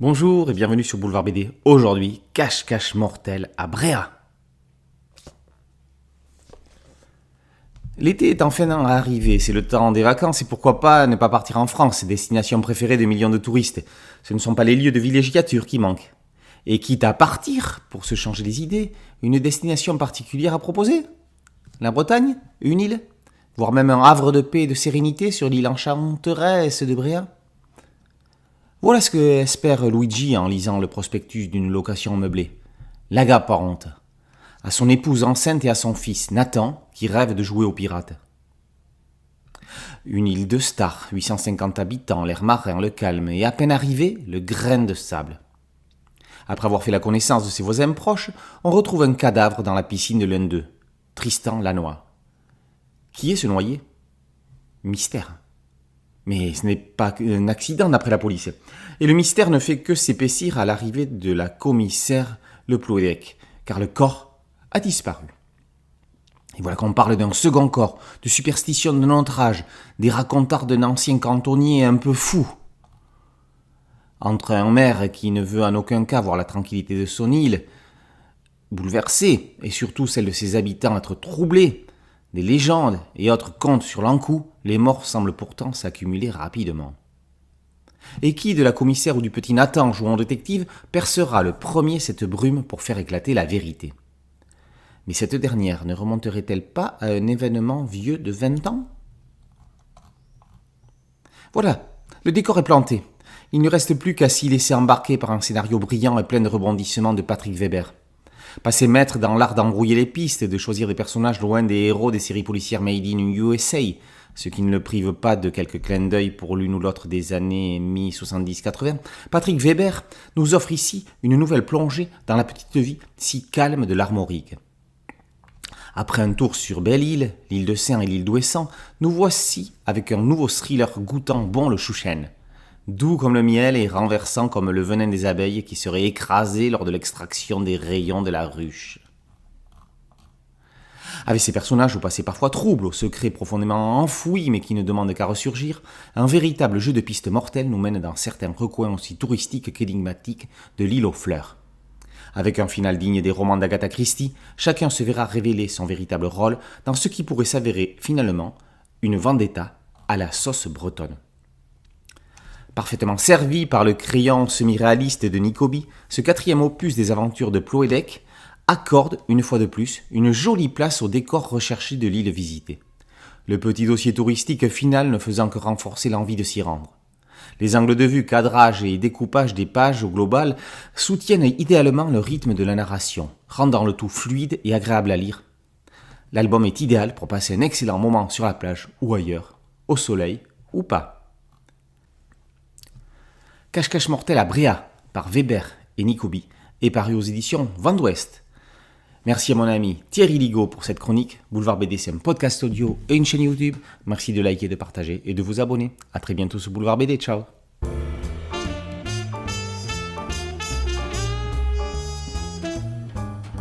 Bonjour et bienvenue sur Boulevard BD. Aujourd'hui, cache-cache mortel à Bréa. L'été est enfin arrivé, c'est le temps des vacances et pourquoi pas ne pas partir en France, destination préférée de millions de touristes. Ce ne sont pas les lieux de villégiature qui manquent. Et quitte à partir, pour se changer les idées, une destination particulière à proposer. La Bretagne, une île, voire même un havre de paix et de sérénité sur l'île enchanteresse de Bréa. Voilà ce que espère Luigi en lisant le prospectus d'une location meublée. L'agaparante. À son épouse enceinte et à son fils Nathan qui rêve de jouer aux pirates. Une île de stars, 850 habitants, l'air marin, le calme et à peine arrivé, le grain de sable. Après avoir fait la connaissance de ses voisins proches, on retrouve un cadavre dans la piscine de l'un d'eux, Tristan Lannoy. Qui est ce noyé ? Mystère. Mais ce n'est pas un accident d'après la police. Et le mystère ne fait que s'épaissir à l'arrivée de la commissaire Le Ploédec, car le corps a disparu. Et voilà qu'on parle d'un second corps, de superstition de notre âge, des racontars d'un ancien cantonnier un peu fou. Entre un maire qui ne veut en aucun cas voir la tranquillité de son île bouleversée, et surtout celle de ses habitants être troublée, des légendes et autres contes sur l'encou, les morts semblent pourtant s'accumuler rapidement. Et qui de la commissaire ou du petit Nathan jouant détective percera le premier cette brume pour faire éclater la vérité ? Mais cette dernière ne remonterait-elle pas à un événement vieux de 20 ans ? Voilà, le décor est planté. Il ne reste plus qu'à s'y laisser embarquer par un scénario brillant et plein de rebondissements de Patrick Weber. Passé maître dans l'art d'embrouiller les pistes, de choisir des personnages loin des héros des séries policières made in USA, ce qui ne le prive pas de quelques clins d'œil pour l'une ou l'autre des années mi-70-80, Patrick Weber nous offre ici une nouvelle plongée dans la petite vie si calme de l'Armorique. Après un tour sur Belle-Île, l'île de Saint et l'île d'Ouessant, nous voici avec un nouveau thriller goûtant bon le chouchen. Doux comme le miel et renversant comme le venin des abeilles qui seraient écrasées lors de l'extraction des rayons de la ruche. Avec ces personnages au passé parfois trouble, au secret profondément enfoui mais qui ne demandent qu'à ressurgir, un véritable jeu de pistes mortelles nous mène dans certains recoins aussi touristiques qu'énigmatiques de l'île aux fleurs. Avec un final digne des romans d'Agatha Christie, chacun se verra révéler son véritable rôle dans ce qui pourrait s'avérer finalement une vendetta à la sauce bretonne. Parfaitement servi par le crayon semi-réaliste de Nicobi, ce quatrième opus des aventures de Ploédec accorde, une fois de plus, une jolie place au décor recherché de l'île visitée. Le petit dossier touristique final ne faisant que renforcer l'envie de s'y rendre. Les angles de vue, cadrage et découpage des pages au global soutiennent idéalement le rythme de la narration, rendant le tout fluide et agréable à lire. L'album est idéal pour passer un excellent moment sur la plage ou ailleurs, au soleil ou pas. Cache-cache mortel à Bréa, par Weber et Nicobi, est paru aux éditions Vent d'Ouest. Merci à mon ami Thierry Ligaud pour cette chronique. Boulevard BD, c'est un podcast audio et une chaîne YouTube. Merci de liker, de partager et de vous abonner. A très bientôt sur Boulevard BD. Ciao.